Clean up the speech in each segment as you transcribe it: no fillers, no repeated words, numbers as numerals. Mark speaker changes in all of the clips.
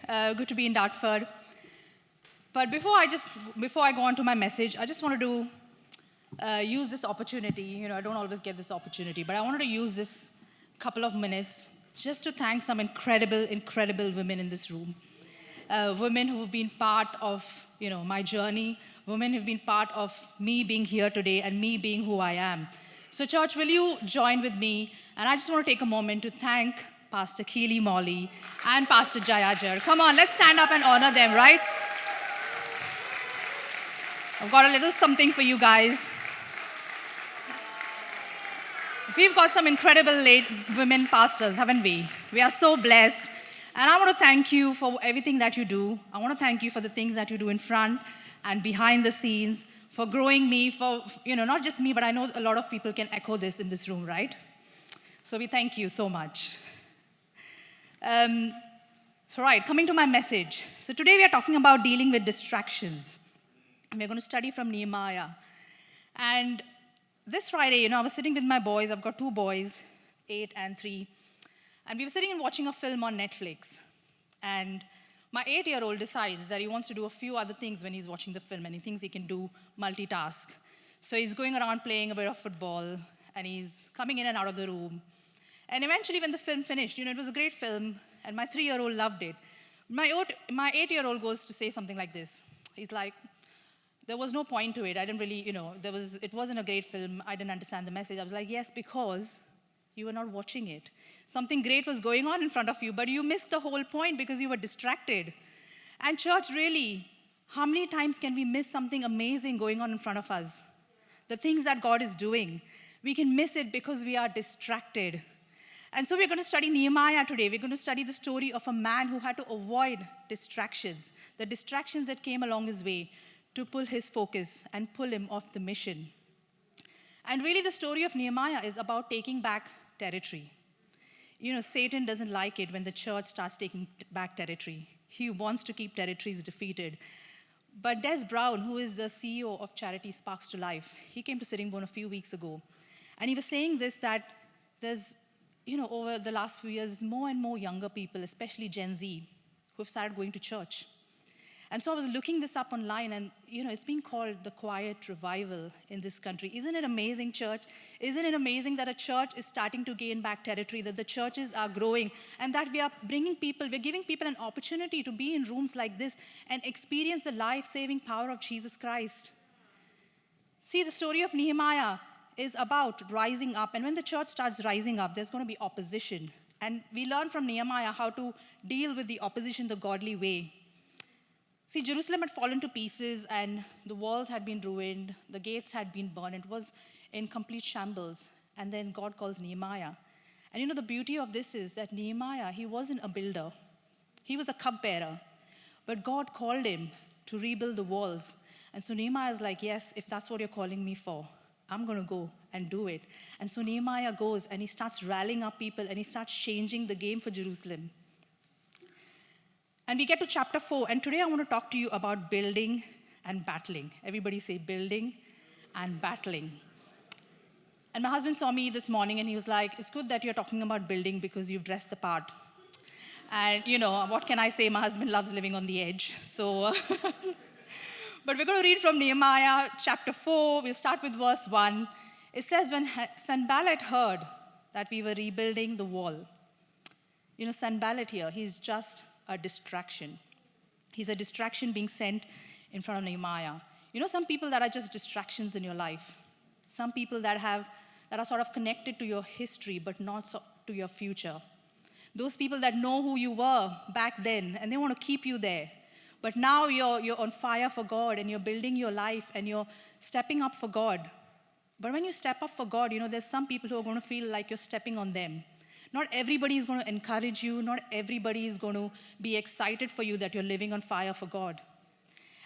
Speaker 1: Good to be in Dartford. But before I go on to my message, I just wanted to use this opportunity. I don't always get this opportunity, but I wanted to use this couple of minutes just to thank some incredible women in this room. Women who've been part of, my journey. Women who've been part of me being here today and me being who I am. So, church, will you join with me? And I just want to take a moment to thank Pastor Keely Molly and Pastor Jayajar. Come on, let's stand up and honor them, right? I've got a little something for you guys. We've got some incredible late women pastors, haven't we? We are so blessed. And I want to thank you for everything that you do. I want to thank you for the things that you do in front and behind the scenes, for growing me, for, not just me, but I know a lot of people can echo this in this room, right? So we thank you so much. Coming to my message. So today we are talking about dealing with distractions. And we're going to study from Nehemiah. And this Friday, I was sitting with my boys. I've got two boys, 8 and 3. And we were sitting and watching a film on Netflix. And my 8-year-old decides that he wants to do a few other things when he's watching the film, and he thinks he can do multitask. So he's going around playing a bit of football, and he's coming in and out of the room. And eventually, when the film finished, it was a great film, and my 3-year-old loved it. My 8-year-old goes to say something like this. He's like, there was no point to it. I didn't really, it wasn't a great film. I didn't understand the message. I was like, yes, because you were not watching it. Something great was going on in front of you, but you missed the whole point because you were distracted. And church, really, how many times can we miss something amazing going on in front of us? The things that God is doing. We can miss it because we are distracted. And so we're going to study Nehemiah today. We're going to study the story of a man who had to avoid distractions, the distractions that came along his way to pull his focus and pull him off the mission. And really, the story of Nehemiah is about taking back territory. Satan doesn't like it when the church starts taking back territory. He wants to keep territories defeated. But Des Brown, who is the CEO of Charity Sparks to Life, he came to Sittingbourne a few weeks ago. And he was saying this, that there's, over the last few years, more and more younger people, especially Gen Z, who have started going to church. And so I was looking this up online, and it's being called the quiet revival in this country. Isn't it amazing, church? Isn't it amazing that a church is starting to gain back territory, that the churches are growing, and that we're giving people an opportunity to be in rooms like this and experience the life-saving power of Jesus Christ? See, the story of Nehemiah is about rising up, and when the church starts rising up, there's going to be opposition. And we learn from Nehemiah how to deal with the opposition the godly way. See, Jerusalem had fallen to pieces, and the walls had been ruined, the gates had been burned. It was in complete shambles. And then God calls Nehemiah. And the beauty of this is that Nehemiah, he wasn't a builder. He was a cupbearer. But God called him to rebuild the walls. And so Nehemiah is like, yes, if that's what you're calling me for, I'm going to go and do it. And so Nehemiah goes, and he starts rallying up people, and he starts changing the game for Jerusalem. And we get to chapter 4, and today I want to talk to you about building and battling. Everybody say building and battling. And my husband saw me this morning, and he was like, it's good that you're talking about building because you've dressed the part. And, what can I say? My husband loves living on the edge. So, but we're going to read from Nehemiah chapter 4. We'll start with verse 1. It says, when Sanballat heard that we were rebuilding the wall. Sanballat here, he's just a distraction. He's a distraction being sent in front of Nehemiah. Some people that are just distractions in your life. Some people that are sort of connected to your history, but not to your future. Those people that know who you were back then, and they want to keep you there. But now you're on fire for God, and you're building your life, and you're stepping up for God. But when you step up for God, there's some people who are going to feel like you're stepping on them. Not everybody is going to encourage you. Not everybody is going to be excited for you that you're living on fire for God.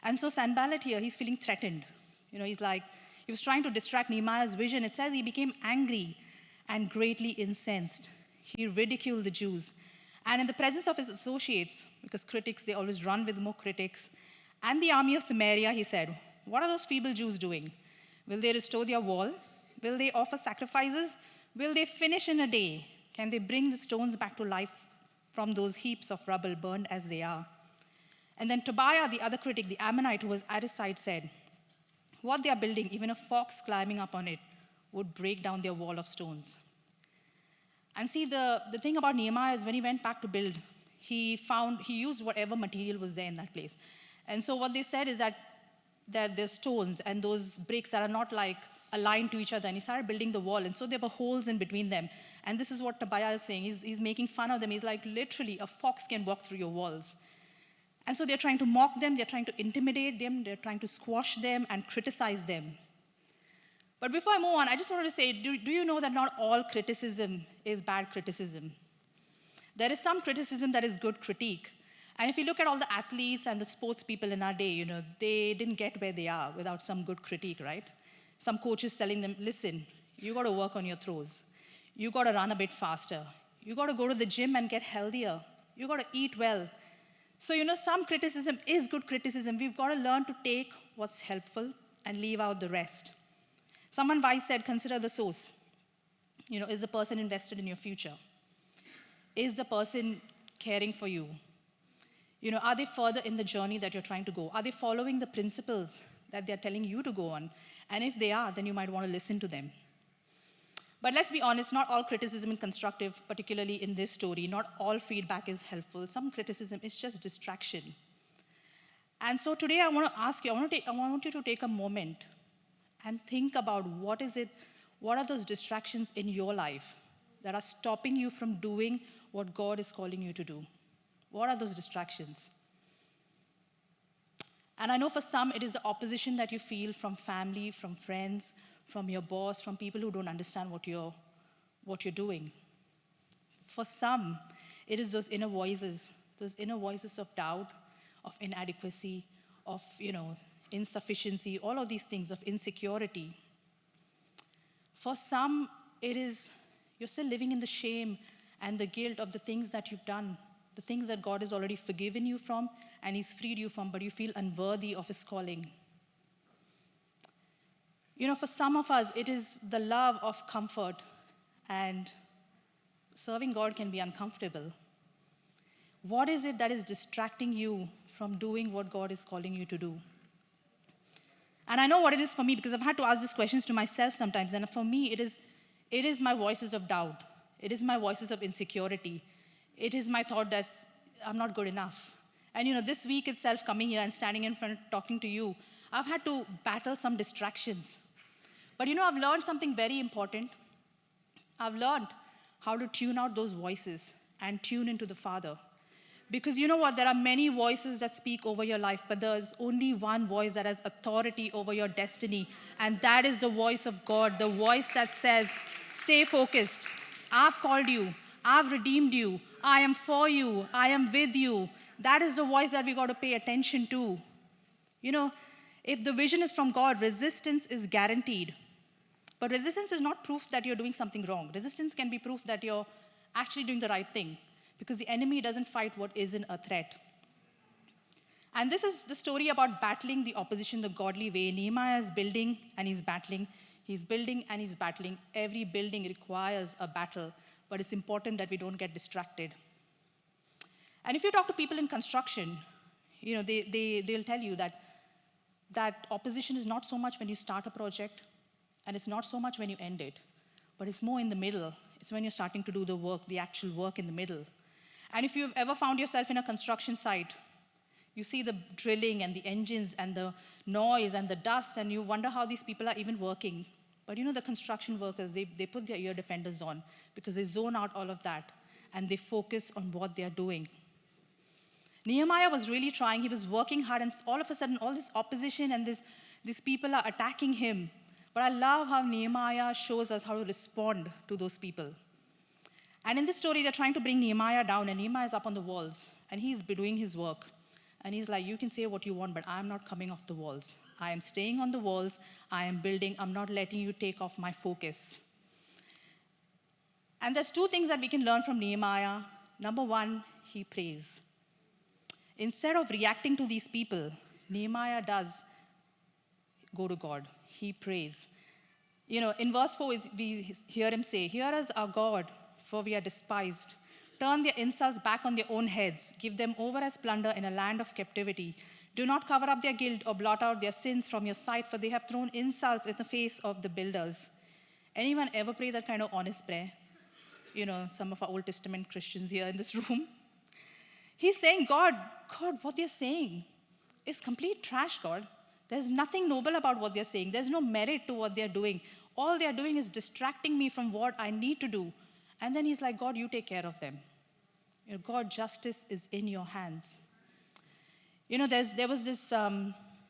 Speaker 1: And so Sanballat here, he's feeling threatened. He's like, he was trying to distract Nehemiah's vision. It says he became angry and greatly incensed. He ridiculed the Jews. And in the presence of his associates, because critics, they always run with more critics, and the army of Samaria, he said, what are those feeble Jews doing? Will they restore their wall? Will they offer sacrifices? Will they finish in a day? Can they bring the stones back to life from those heaps of rubble burned as they are. And then Tobiah, the other critic, the Ammonite who was at his side, said, what they are building, even a fox climbing up on it, would break down their wall of stones. And see, the thing about Nehemiah is when he went back to build, he used whatever material was there in that place. And so what they said is that there's stones and those bricks that are not like aligned to each other. And he started building the wall. And so there were holes in between them. And this is what Tobiah is saying. He's making fun of them. He's like, literally, a fox can walk through your walls. And so they're trying to mock them. They're trying to intimidate them. They're trying to squash them and criticize them. But before I move on, I just wanted to say, do you know that not all criticism is bad criticism? There is some criticism that is good critique. And if you look at all the athletes and the sports people in our day, they didn't get where they are without some good critique, right? Some coaches telling them, listen, you got to work on your throws. You got to run a bit faster. You got to go to the gym and get healthier. You got to eat well. So, some criticism is good criticism. We've got to learn to take what's helpful and leave out the rest. Someone wise said, consider the source. Is the person invested in your future? Is the person caring for you? Are they further in the journey that you're trying to go? Are they following the principles that they're telling you to go on? And if they are, then you might want to listen to them. But let's be honest, not all criticism is constructive, particularly in this story. Not all feedback is helpful. Some criticism is just distraction. And so today I want to ask you, I want you to take a moment and think about what are those distractions in your life that are stopping you from doing what God is calling you to do? What are those distractions? And I know for some, it is the opposition that you feel from family, from friends, from your boss, from people who don't understand what you're doing. For some, it is those inner voices of doubt, of inadequacy, of, insufficiency, all of these things, of insecurity. For some, it is you're still living in the shame and the guilt of the things that you've done, the things that God has already forgiven you from and He's freed you from, but you feel unworthy of His calling. For some of us, it is the love of comfort, and serving God can be uncomfortable. What is it that is distracting you from doing what God is calling you to do? And I know what it is for me, because I've had to ask these questions to myself sometimes, and for me, it is my voices of doubt. It is my voices of insecurity. It is my thought that I'm not good enough. And this week itself, coming here and standing in front, talking to you, I've had to battle some distractions. But I've learned something very important. I've learned how to tune out those voices and tune into the Father. Because you know what? There are many voices that speak over your life, but there's only one voice that has authority over your destiny, and that is the voice of God, the voice that says, stay focused. I've called you. I've redeemed you. I am for you. I am with you. That is the voice that we got to pay attention to. If the vision is from God, resistance is guaranteed. But resistance is not proof that you're doing something wrong. Resistance can be proof that you're actually doing the right thing, because the enemy doesn't fight what isn't a threat. And this is the story about battling the opposition the godly way. Nehemiah is building and he's battling. He's building and he's battling. Every building requires a battle, but it's important that we don't get distracted. And if you talk to people in construction, they'll tell you that opposition is not so much when you start a project, and it's not so much when you end it, but it's more in the middle. It's when you're starting to do the work, the actual work in the middle. And if you've ever found yourself in a construction site, you see the drilling and the engines and the noise and the dust, and you wonder how these people are even working. But the construction workers, they put their ear defenders on because they zone out all of that and they focus on what they're doing. Nehemiah was really trying. He was working hard, and all of a sudden, all this opposition and these people are attacking him. But I love how Nehemiah shows us how to respond to those people. And in this story, they're trying to bring Nehemiah down, and Nehemiah is up on the walls, and he's doing his work. And he's like, you can say what you want, but I'm not coming off the walls. I am staying on the walls. I am building. I'm not letting you take off my focus. And there's two things that we can learn from Nehemiah. Number one, he prays. Instead of reacting to these people, Nehemiah does go to God. He prays. In verse 4, we hear him say, hear us, our God, for we are despised. Turn their insults back on their own heads. Give them over as plunder in a land of captivity. Do not cover up their guilt or blot out their sins from your sight, for they have thrown insults in the face of the builders. Anyone ever pray that kind of honest prayer? Some of our Old Testament Christians here in this room. He's saying, God, what they're saying is complete trash, God. There's nothing noble about what they're saying. There's no merit to what they're doing. All they're doing is distracting me from what I need to do. And then he's like, God, you take care of them. God, justice is in your hands. There was this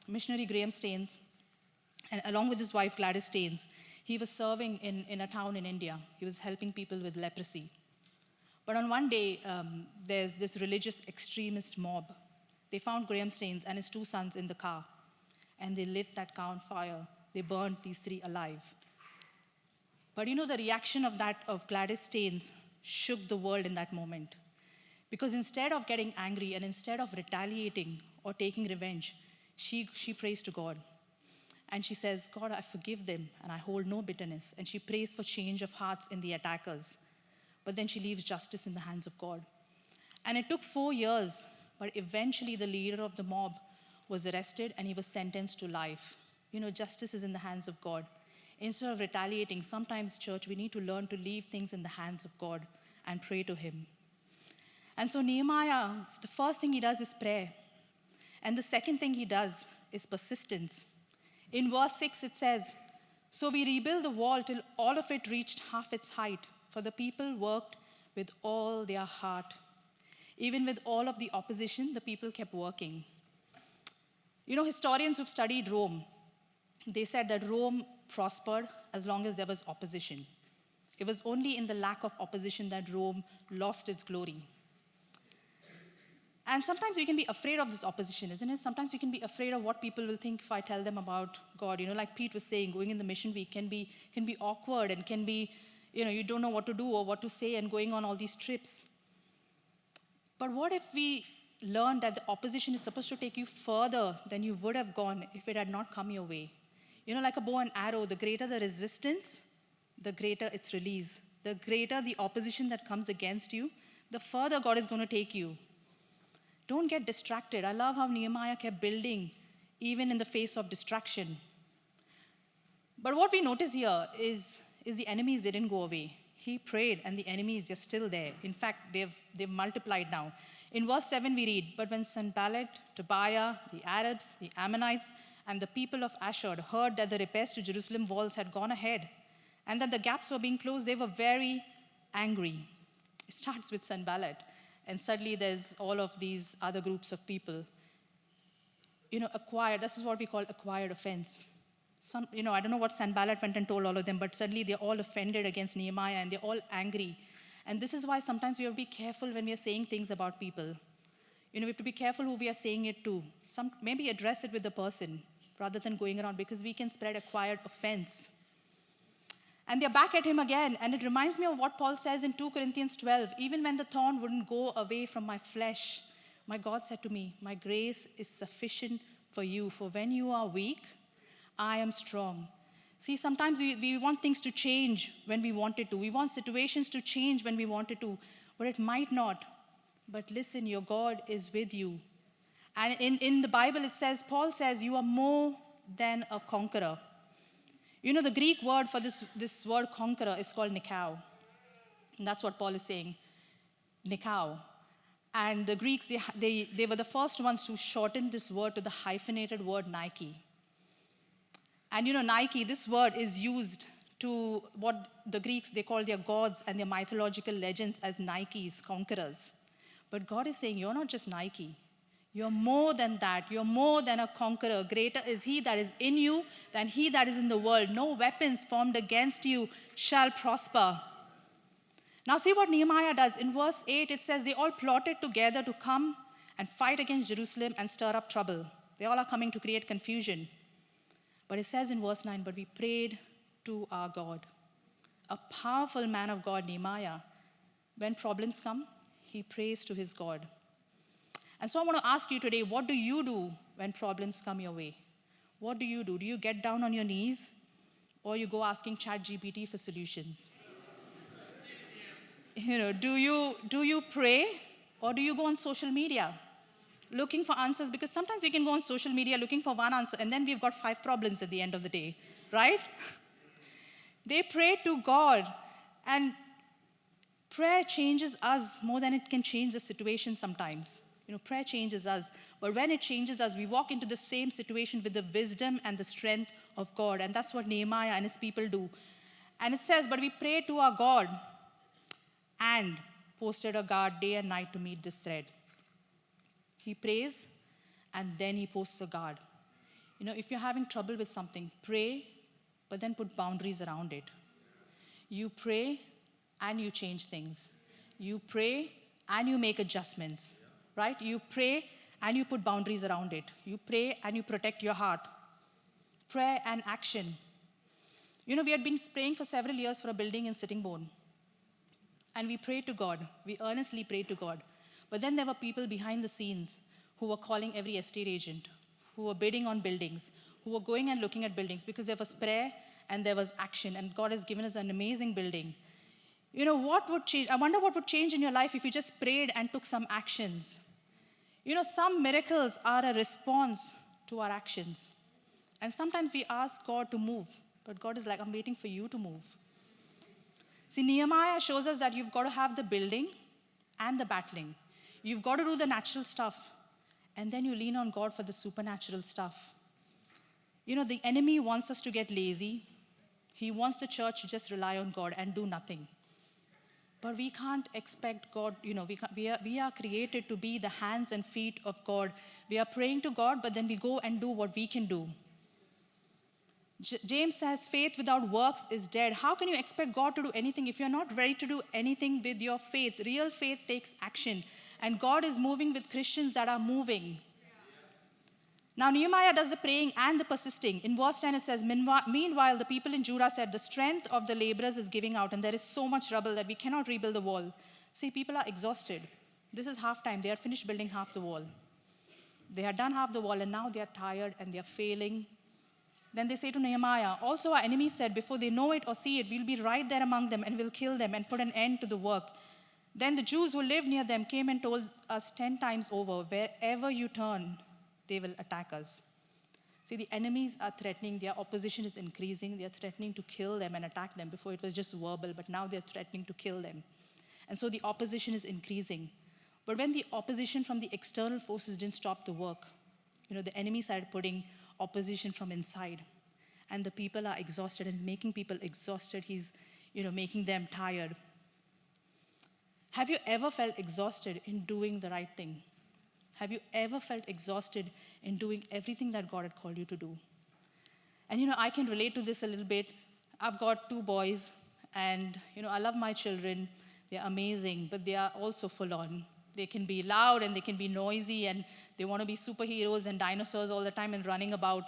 Speaker 1: missionary, Graham Staines, and along with his wife, Gladys Staines, he was serving in a town in India. He was helping people with leprosy. But on one day, there's this religious extremist mob. They found Graham Staines and his 2 sons in the car, and they lit that car on fire. They burned these 3 alive. But the reaction of Gladys Staines shook the world in that moment. Because instead of getting angry and instead of retaliating or taking revenge, she prays to God. And she says, God, I forgive them and I hold no bitterness. And she prays for change of hearts in the attackers. But then she leaves justice in the hands of God. And it took 4 years, but eventually the leader of the mob was arrested and he was sentenced to life. Justice is in the hands of God. Instead of retaliating, sometimes, church, we need to learn to leave things in the hands of God and pray to him. And so Nehemiah, the first thing he does is prayer. And the second thing he does is persistence. In verse 6, it says, so we rebuilt the wall till all of it reached half its height, for the people worked with all their heart. Even with all of the opposition, the people kept working. Historians who've studied Rome, they said that Rome prospered as long as there was opposition. It was only in the lack of opposition that Rome lost its glory. And sometimes we can be afraid of this opposition, isn't it? Sometimes we can be afraid of what people will think if I tell them about God. Like Pete was saying, going in the mission week can be awkward and can be, you don't know what to do or what to say and going on all these trips. But what if we learned that the opposition is supposed to take you further than you would have gone if it had not come your way? Like a bow and arrow, the greater the resistance, the greater its release. The greater the opposition that comes against you, the further God is going to take you. Don't get distracted. I love how Nehemiah kept building even in the face of distraction. But what we notice here is the enemies didn't go away. He prayed and the enemies are still there. In fact, they've multiplied now. In verse 7 we read, but when Sanballat, Tobiah, the Arabs, the Ammonites, and the people of Ashdod heard that the repairs to Jerusalem walls had gone ahead and that the gaps were being closed, they were very angry. It starts with Sanballat. And suddenly there's all of these other groups of people. This is what we call acquired offense. I don't know what Sanballat went and told all of them, but suddenly they're all offended against Nehemiah and they're all angry. And this is why sometimes we have to be careful when we are saying things about people. We have to be careful who we are saying it to. Maybe address it with the person rather than going around, because we can spread acquired offense. And they're back at him again. And it reminds me of what Paul says in 2 Corinthians 12. Even when the thorn wouldn't go away from my flesh, my God said to me, my grace is sufficient for you. For when you are weak, I am strong. See, sometimes we want things to change when we want it to. We want situations to change when we want it to. But it might not. But listen, your God is with you. And in the Bible it says, Paul says, you are more than a conqueror. The Greek word for this word conqueror is called nikao. And that's what Paul is saying, nikao. And the Greeks, they were the first ones to shorten this word to the hyphenated word Nike. And Nike, this word is used to what the Greeks, they call their gods and their mythological legends as Nikes, conquerors. But God is saying, you're not just Nike. You're more than that. You're more than a conqueror. Greater is he that is in you than he that is in the world. No weapons formed against you shall prosper. Now see what Nehemiah does. In verse 8, it says, they all plotted together to come and fight against Jerusalem and stir up trouble. They all are coming to create confusion. But it says in verse 9, but we prayed to our God. A powerful man of God, Nehemiah. When problems come, he prays to his God. And so I want to ask you today, what do you do when problems come your way? What do? Do you get down on your knees or you go asking ChatGPT for solutions? Do you pray, or do you go on social media looking for answers? Because sometimes we can go on social media looking for one answer, and then we've got 5 problems at the end of the day, right? They pray to God, and prayer changes us more than it can change the situation sometimes. Prayer changes us, but when it changes us, we walk into the same situation with the wisdom and the strength of God, and that's what Nehemiah and his people do. And it says, but we pray to our God and posted a guard day and night to meet this threat. He prays, and then he posts a guard. If you're having trouble with something, pray, but then put boundaries around it. You pray, and you change things. You pray, and you make adjustments, right? You pray, and you put boundaries around it. You pray, and you protect your heart. Prayer and action. We had been praying for several years for a building in Sittingbourne. And we prayed to God. We earnestly prayed to God. But then there were people behind the scenes who were calling every estate agent, who were bidding on buildings, who were going and looking at buildings, because there was prayer and there was action, and God has given us an amazing building. What would change? I wonder what would change in your life if you just prayed and took some actions. Some miracles are a response to our actions. And sometimes we ask God to move, but God is like, I'm waiting for you to move. See, Nehemiah shows us that you've got to have the building and the battling. You've got to do the natural stuff, and then you lean on God for the supernatural stuff. The enemy wants us to get lazy. He wants the church to just rely on God and do nothing. But we can't expect God, we are created to be the hands and feet of God. We are praying to God, but then we go and do what we can do. James says, faith without works is dead. How can you expect God to do anything if you're not ready to do anything with your faith? Real faith takes action. And God is moving with Christians that are moving. Now, Nehemiah does the praying and the persisting. In verse 10, it says, meanwhile, the people in Judah said, the strength of the laborers is giving out, and there is so much rubble that we cannot rebuild the wall. See, people are exhausted. This is half time. They are finished building half the wall. They had done half the wall, and now they are tired and they are failing. Then they say to Nehemiah, also our enemies said, before they know it or see it, we'll be right there among them and we'll kill them and put an end to the work. Then the Jews who lived near them came and told us 10 times over, wherever you turn, they will attack us. See, the enemies are threatening, their opposition is increasing, they're threatening to kill them and attack them. Before it was just verbal, but now they're threatening to kill them. And so the opposition is increasing. But when the opposition from the external forces didn't stop the work, the enemy started putting opposition from inside. And the people are exhausted, and he's making people exhausted. He's, making them tired. Have you ever felt exhausted in doing the right thing? Have you ever felt exhausted in doing everything that God had called you to do? And I can relate to this a little bit. I've got 2 boys, and I love my children. They're amazing, but they are also full on. They can be loud and they can be noisy, and they want to be superheroes and dinosaurs all the time and running about.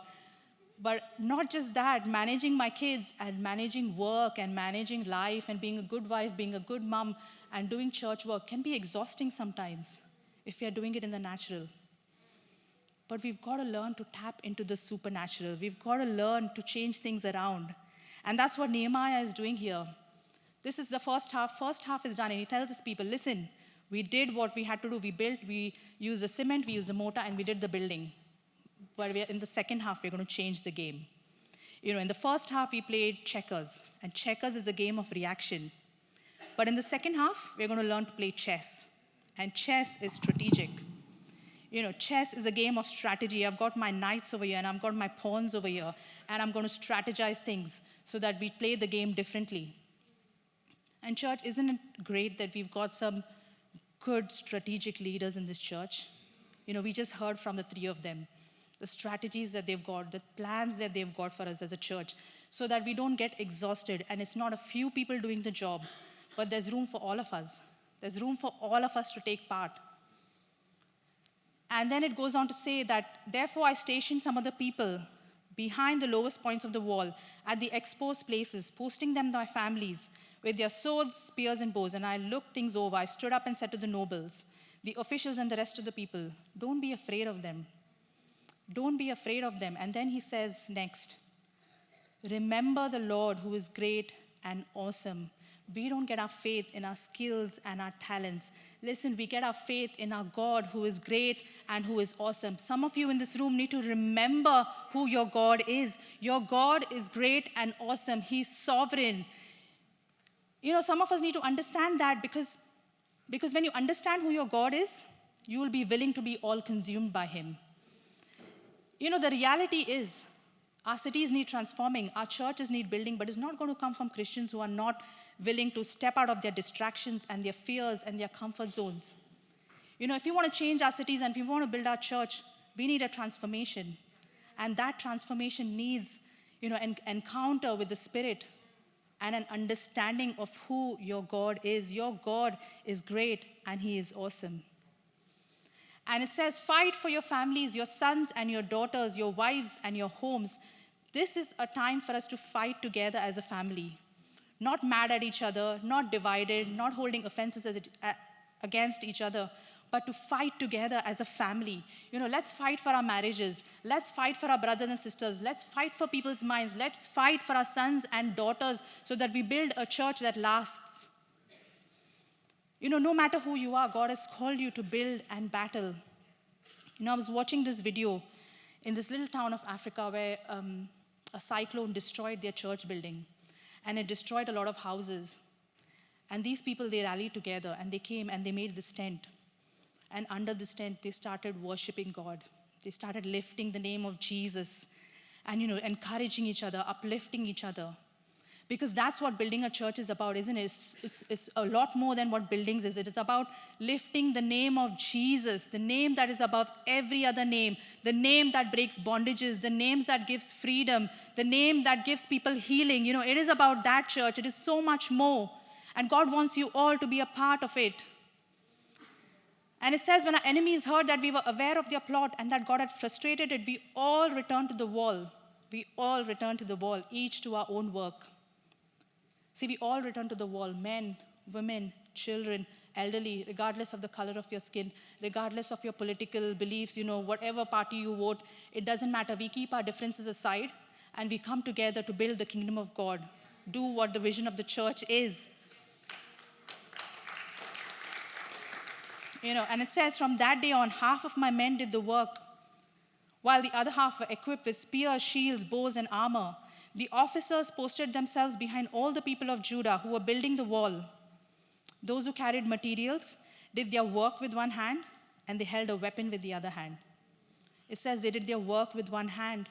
Speaker 1: But not just that, managing my kids and managing work and managing life and being a good wife, being a good mom, and doing church work can be exhausting sometimes if we are doing it in the natural. But we've got to learn to tap into the supernatural. We've got to learn to change things around. And that's what Nehemiah is doing here. This is the first half. First half is done, and he tells his people, listen, we did what we had to do. We built, we used the cement, we used the mortar, and we did the building. But in the second half, we're going to change the game. In the first half, we played checkers, and checkers is a game of reaction. But in the second half, we're going to learn to play chess, and chess is strategic. Chess is a game of strategy. I've got my knights over here, and I've got my pawns over here, and I'm going to strategize things so that we play the game differently. And church, isn't it great that we've got some good strategic leaders in this church? We just heard from the 3 of them, the strategies that they've got, the plans that they've got for us as a church, so that we don't get exhausted, and it's not a few people doing the job, but there's room for all of us. There's room for all of us to take part. And then it goes on to say that, therefore I stationed some other people behind the lowest points of the wall at the exposed places, posting them by families with their swords, spears, and bows. And I looked things over. I stood up and said to the nobles, the officials, and the rest of the people, don't be afraid of them. Don't be afraid of them. And then he says next, remember the Lord who is great and awesome. we don't get our faith in our skills and our talents. Listen, we get our faith in our God who is great and who is awesome. Some of you in this room need to remember who your God is. Your God is great and awesome. He's sovereign. Some of us need to understand that because when you understand who your God is, you will be willing to be all consumed by him. The reality is, our cities need transforming, our churches need building, but it's not going to come from Christians who are not willing to step out of their distractions and their fears and their comfort zones. If we want to change our cities and if we want to build our church, we need a transformation. And that transformation needs, an encounter with the Spirit and an understanding of who your God is. Your God is great and he is awesome. And it says, fight for your families, your sons and your daughters, your wives and your homes. This is a time for us to fight together as a family. Not mad at each other, not divided, not holding offenses against each other, but to fight together as a family. Let's fight for our marriages. Let's fight for our brothers and sisters. Let's fight for people's minds. Let's fight for our sons and daughters so that we build a church that lasts. No matter who you are, God has called you to build and battle. I was watching this video in this little town of Africa where a cyclone destroyed their church building, and it destroyed a lot of houses. And these people, they rallied together, and they came and they made this tent. And under this tent, they started worshiping God. They started lifting the name of Jesus and, encouraging each other, uplifting each other. Because that's what building a church is about, isn't it? It's a lot more than what buildings is. It's about lifting the name of Jesus, the name that is above every other name, the name that breaks bondages, the name that gives freedom, the name that gives people healing. It is about that church. It is so much more. And God wants you all to be a part of it. And it says, when our enemies heard that we were aware of their plot and that God had frustrated it, we all returned to the wall. We all returned to the wall, each to our own work. See, we all return to the wall, men, women, children, elderly, regardless of the color of your skin, regardless of your political beliefs, whatever party you vote, it doesn't matter. We keep our differences aside and we come together to build the kingdom of God, do what the vision of the church is. And it says, from that day on, half of my men did the work, while the other half were equipped with spears, shields, bows, and armor. The officers posted themselves behind all the people of Judah who were building the wall. Those who carried materials did their work with one hand, and they held a weapon with the other hand. It says they did their work with one hand,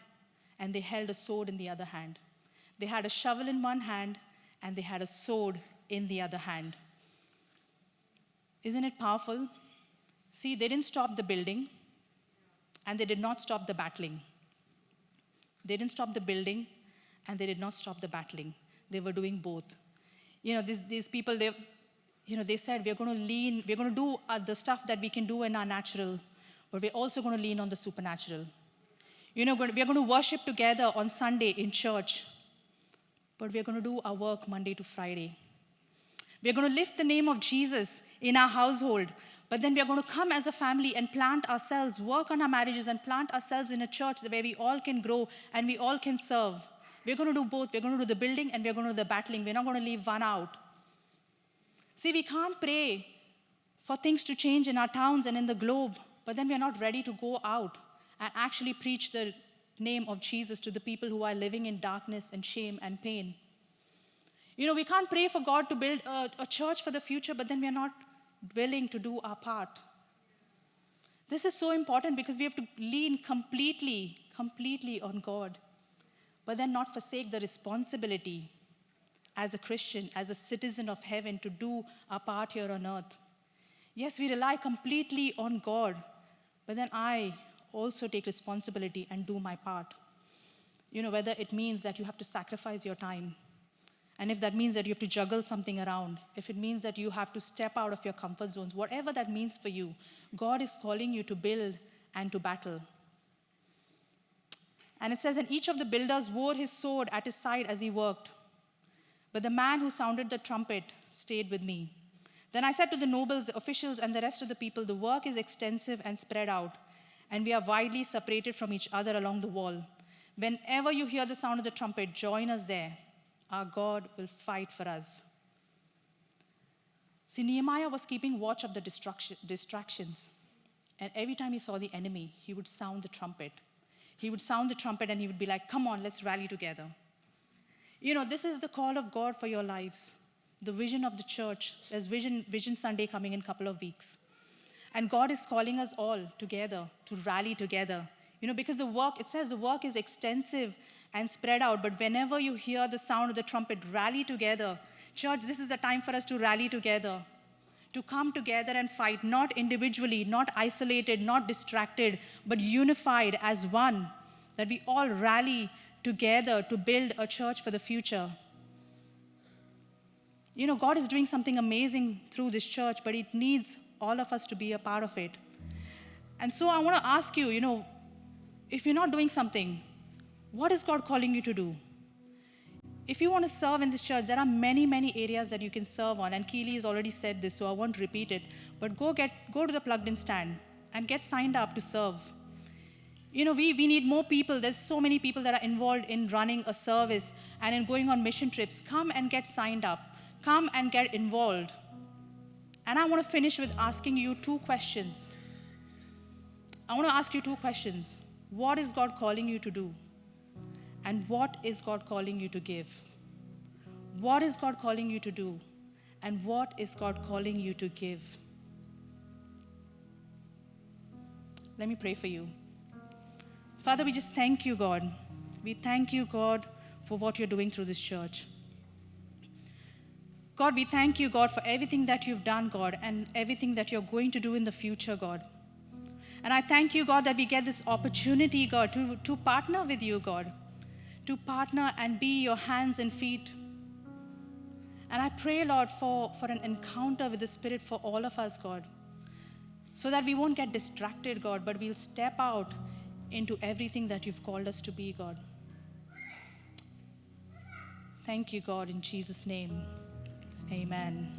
Speaker 1: and they held a sword in the other hand. They had a shovel in one hand, and they had a sword in the other hand. Isn't it powerful? See, they didn't stop the building, and they did not stop the battling. They didn't stop the building, and they did not stop the battling. They were doing both. These people, they said, we're going to do the stuff that we can do in our natural, but we're also going to lean on the supernatural. We're going to worship together on Sunday in church, but we're going to do our work Monday to Friday. We're going to lift the name of Jesus in our household, but then we're going to come as a family and plant ourselves, work on our marriages and plant ourselves in a church where we all can grow and we all can serve. We're going to do both. We're going to do the building and we're going to do the battling. We're not going to leave one out. See, we can't pray for things to change in our towns and in the globe, but then we're not ready to go out and actually preach the name of Jesus to the people who are living in darkness and shame and pain. We can't pray for God to build a church for the future, but then we're not willing to do our part. This is so important because we have to lean completely on God, but then not forsake the responsibility as a Christian, as a citizen of heaven, to do our part here on earth. Yes, we rely completely on God, but then I also take responsibility and do my part. Whether it means that you have to sacrifice your time, and if that means that you have to juggle something around, if it means that you have to step out of your comfort zones, whatever that means for you, God is calling you to build and to battle. And it says, and each of the builders wore his sword at his side as he worked. But the man who sounded the trumpet stayed with me. Then I said to the nobles, the officials, and the rest of the people, the work is extensive and spread out, and we are widely separated from each other along the wall. Whenever you hear the sound of the trumpet, join us there. Our God will fight for us. See, Nehemiah was keeping watch of the distractions. And every time he saw the enemy, he would sound the trumpet. He would sound the trumpet and he would be like, come on, let's rally together. You know, this is the call of God for your lives. The vision of the church. There's Vision Sunday coming in a couple of weeks. And God is calling us all together to rally together. You know, because it says the work is extensive and spread out, but whenever you hear the sound of the trumpet, rally together. Church, this is a time for us to rally together, to come together and fight, not individually, not isolated, not distracted, but unified as one, that we all rally together to build a church for the future. You know, God is doing something amazing through this church, but it needs all of us to be a part of it. And so I want to ask you, you know, if you're not doing something, what is God calling you to do? If you want to serve in this church, there are many, many areas that you can serve on. And Keely has already said this, so I won't repeat it. But go to the plugged-in stand and get signed up to serve. You know, we need more people. There's so many people that are involved in running a service and in going on mission trips. Come and get signed up. Come and get involved. And I want to finish with asking you 2 questions. I want to ask you 2 questions. What is God calling you to do? And what is God calling you to give? What is God calling you to do? And what is God calling you to give? Let me pray for you. Father, we just thank you, God. We thank you, God, for what you're doing through this church. God, we thank you, God, for everything that you've done, God, and everything that you're going to do in the future, God. And I thank you, God, that we get this opportunity, God, to partner with you, God, to partner and be your hands and feet. And I pray, Lord, for an encounter with the Spirit for all of us, God, so that we won't get distracted, God, but we'll step out into everything that you've called us to be, God. Thank you, God, in Jesus' name. Amen.